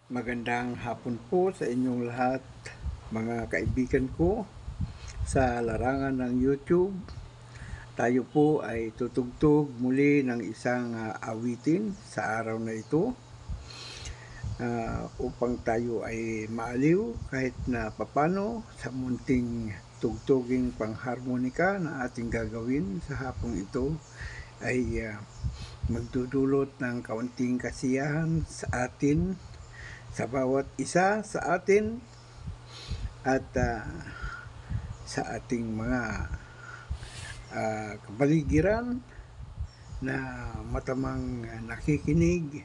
Magandang hapon po sa inyong lahat, mga kaibigan ko sa larangan ng YouTube. Tayo po ay tutugtog muli ng isang awitin sa araw na ito upang tayo ay maaliw kahit na papano sa munting tugtuging pangharmonika na ating gagawin sa hapong ito ay magdudulot ng kaunting kasiyahan sa atin, sa bawat isa sa atin at sa ating mga kapaligiran na matamang nakikinig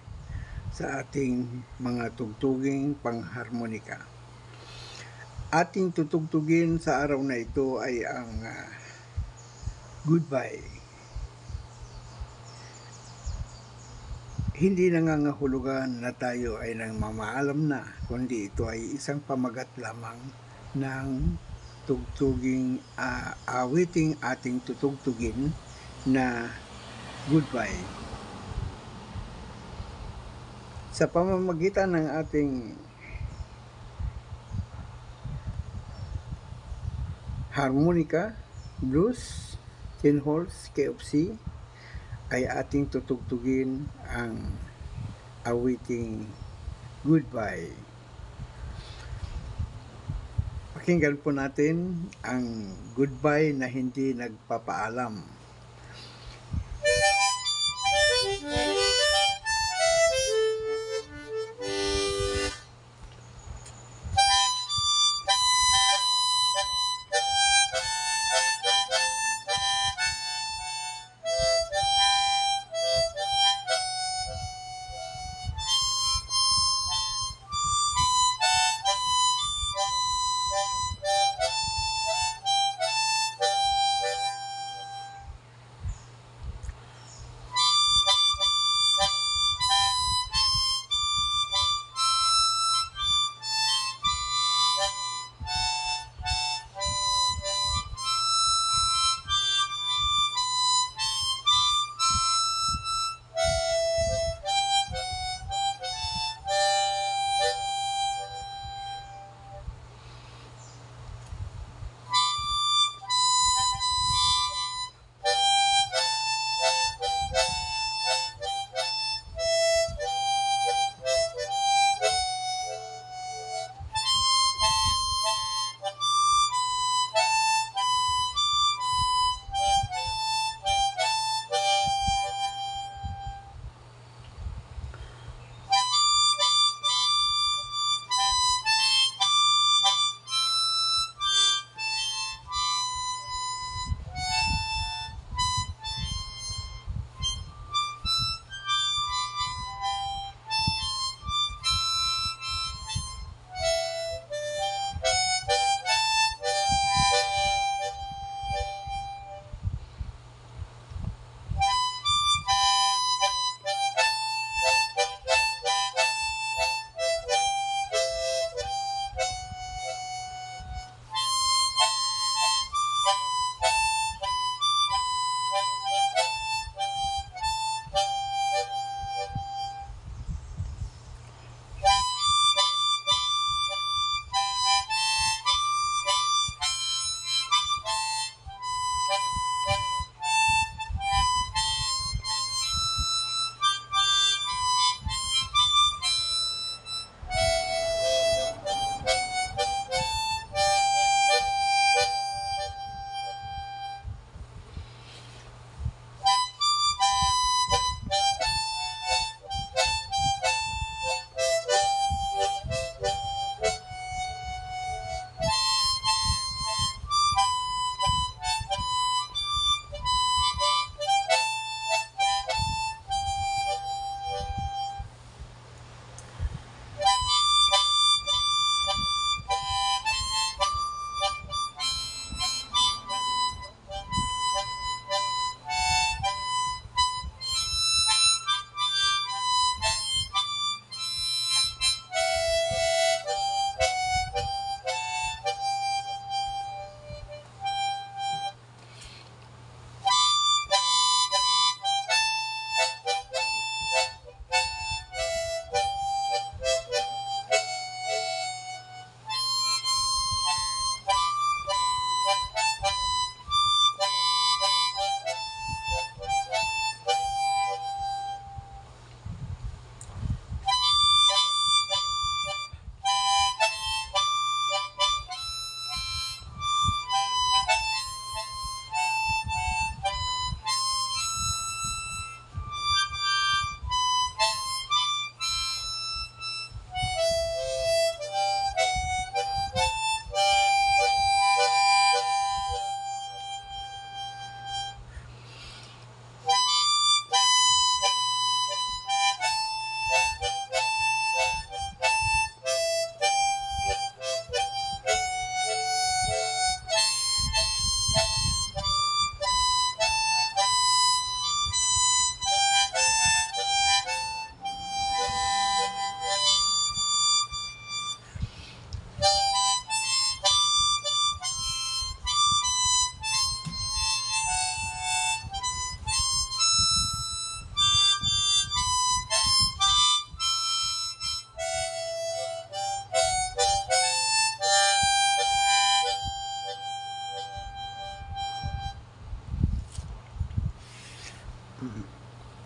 sa ating mga tugtuging pangharmonika. Ating tutugtugin sa araw na ito ay ang Goodbye. Hindi nangangahulugan na tayo ay nangmamaalam na, kundi ito ay isang pamagat lamang ng tugtuging awiting ating tutugtugin na Goodbye. Sa pamamagitan ng ating harmonica, blues, tin horns, KFC, ay ating tutugtugin ang awiting Goodbye. Pakinggan po natin ang Goodbye na hindi nagpapaalam.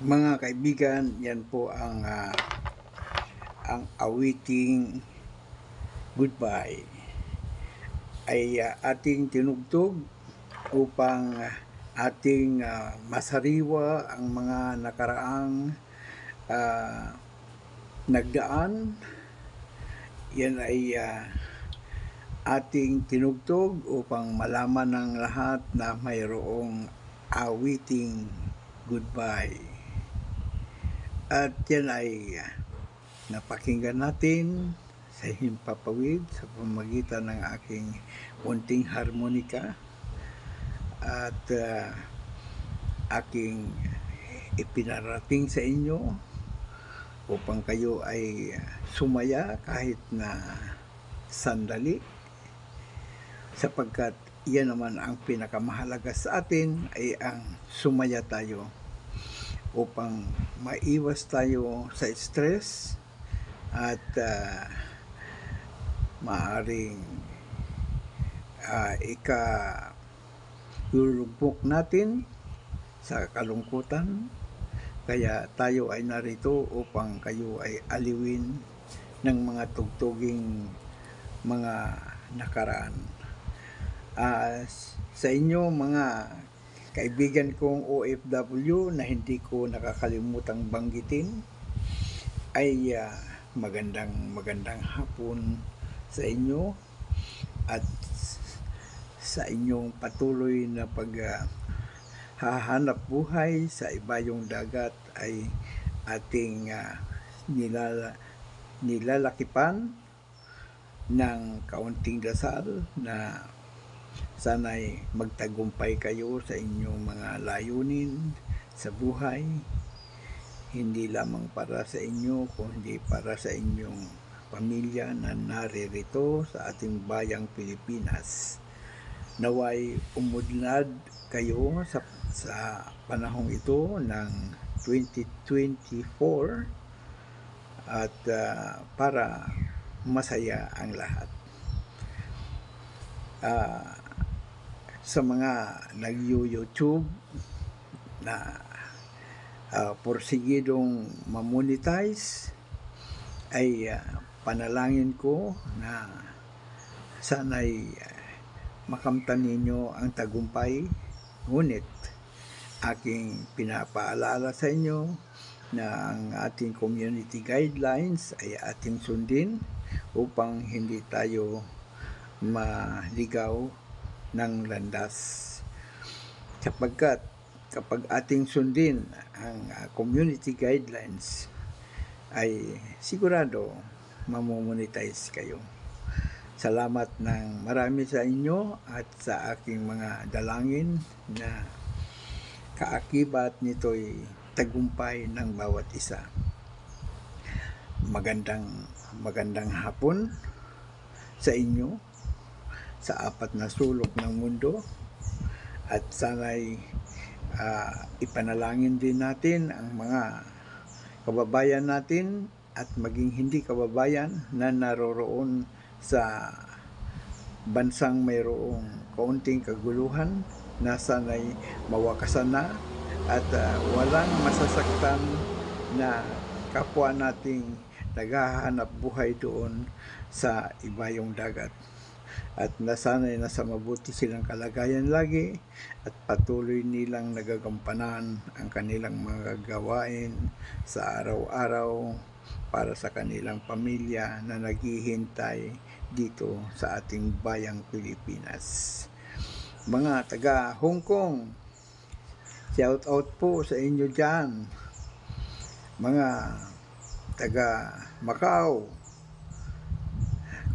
Mga kaibigan, yan po ang awiting Goodbye ay ating tinugtog upang ating masariwa ang mga nakaraang nagdaan. Yan ay ating tinugtog upang malaman ng lahat na mayroong awiting goodbye. At yan ay napakinggan natin sa himpapawid sa pamamagitan ng aking munting harmonika at aking ipinarating sa inyo upang kayo ay sumaya kahit na sandali, sapagkat iyan naman ang pinakamahalaga sa atin, ay ang sumaya tayo upang maiwas tayo sa stress at maaring ikalulugmok natin sa kalungkutan. Kaya tayo ay narito upang kayo ay aliwin ng mga tugtuging mga nakaraan. Sa inyo mga kaibigan kong OFW na hindi ko nakakalimutang banggitin, ay magandang hapon sa inyo at sa inyong patuloy na paghahanap buhay sa ibayong dagat ay ating nilalakipan ng kaunting dasal na sana'y magtagumpay kayo sa inyong mga layunin sa buhay, hindi lamang para sa inyo kundi para sa inyong pamilya na naririto sa ating bayang Pilipinas. Naway umudlad kayo sa panahong ito ng 2024 at para masaya ang lahat. Sa mga nag-YouTube na porsigidong mamonetize, ay panalangin ko na sana'y makamtan ninyo ang tagumpay. Ngunit aking pinapaalala sa inyo na ang ating community guidelines ay ating sundin upang hindi tayo maligaw ng landas, sapagkat kapag ating sundin ang community guidelines ay sigurado mamomonetize kayo. Salamat ng marami sa inyo at sa aking mga dalangin na kaakibat nito'y tagumpay ng bawat isa. Magandang hapon sa inyo sa apat na sulok ng mundo, at sana'y ipanalangin din natin ang mga kababayan natin at maging hindi kababayan na naroroon sa bansang mayroong kaunting kaguluhan, na sana'y mawakasan na at walang masasaktan na kapwa nating naghahanap buhay doon sa ibayong dagat, at nasanay nasa mabuti silang kalagayan lagi at patuloy nilang nagagampanan ang kanilang mga gawain sa araw-araw para sa kanilang pamilya na naghihintay dito sa ating bayang Pilipinas. Mga taga Hong Kong, shout out po sa inyo dyan. Mga taga Macau,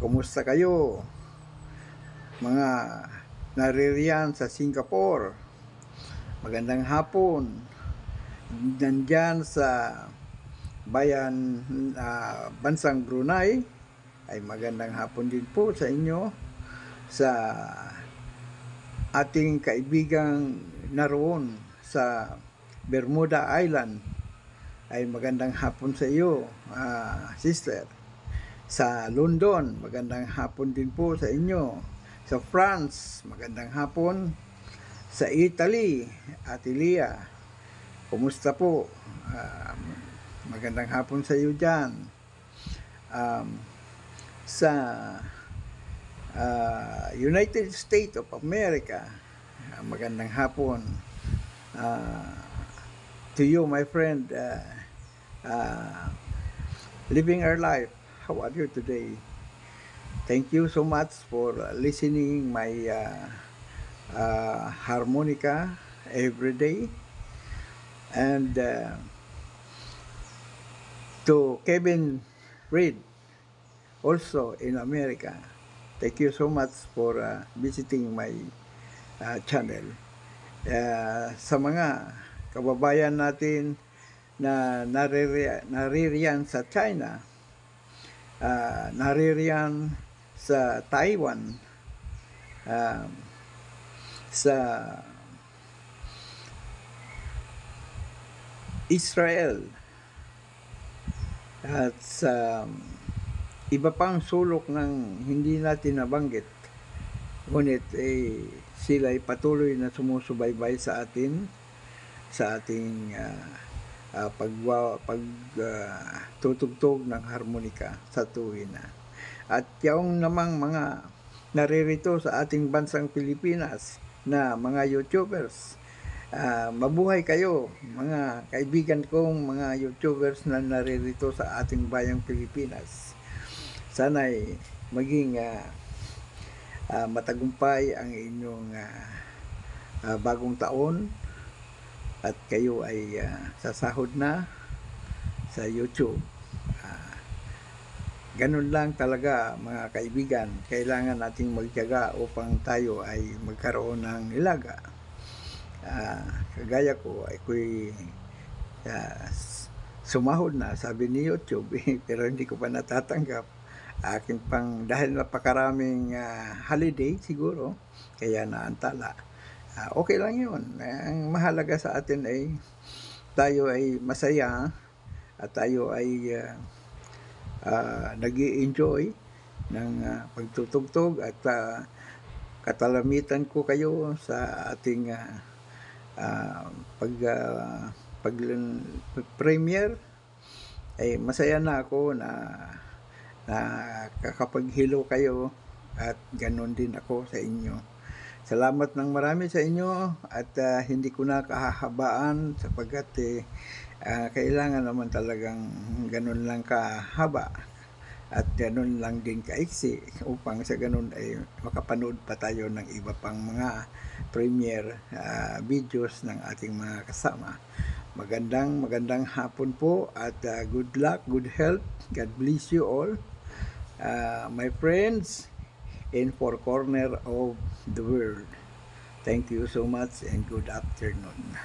kumusta kayo? Mga naririyan sa Singapore, magandang hapon. Nandyan sa bansang Brunei, ay magandang hapon din po sa inyo. Sa ating kaibigang naroon sa Bermuda Island, ay magandang hapon sa iyo, sister. Sa London, magandang hapon din po sa inyo. Sa France, magandang hapon. Sa Italy, Ate Lia. Kumusta po? Magandang hapon sa iyo dyan. Sa United States of America, magandang hapon. To you, my friend, living our life, how are you today? Thank you so much for listening my harmonica every day. And to Kevin Reed, also in America, thank you so much for visiting my channel. Sa mga kababayan natin na naririyan sa China, naririyan sa Taiwan, sa Israel, at sa iba pang sulok ng hindi natin nabanggit, ngunit sila ay patuloy na sumusubaybay sa atin, sa ating pagtutugtog ng harmonika sa tuwina. At yung namang mga naririto sa ating bansang Pilipinas na mga YouTubers, mabuhay kayo, mga kaibigan kong mga YouTubers na naririto sa ating bayang Pilipinas. Sana'y maging matagumpay ang inyong bagong taon at kayo ay sasahod na sa YouTube. Ganun lang talaga, mga kaibigan. Kailangan nating magtiyaga upang tayo ay magkaroon ng nilaga. Kagaya ko, ako'y sumahod na, sabi ni YouTube, pero hindi ko pa natatanggap. Akin pang, dahil napakaraming holiday siguro, kaya naantala. Okay lang yun. Ang mahalaga sa atin ay tayo ay masaya at tayo ay nag-i-enjoy ng pagtutugtog at katalamitan ko kayo sa ating pag-premiere. Ay masaya na ako na kakapaghilo kayo at ganun din ako sa inyo. Salamat ng marami sa inyo at hindi ko na kahahabaan sapagkat kailangan naman talagang ganun lang kahaba at ganun lang din kaiksi upang sa ganun ay makapanood pa tayo ng iba pang mga premiere videos ng ating mga kasama. Magandang hapon po at good luck, good health. God bless you all, my friends in four corner of the world. Thank you so much and good afternoon.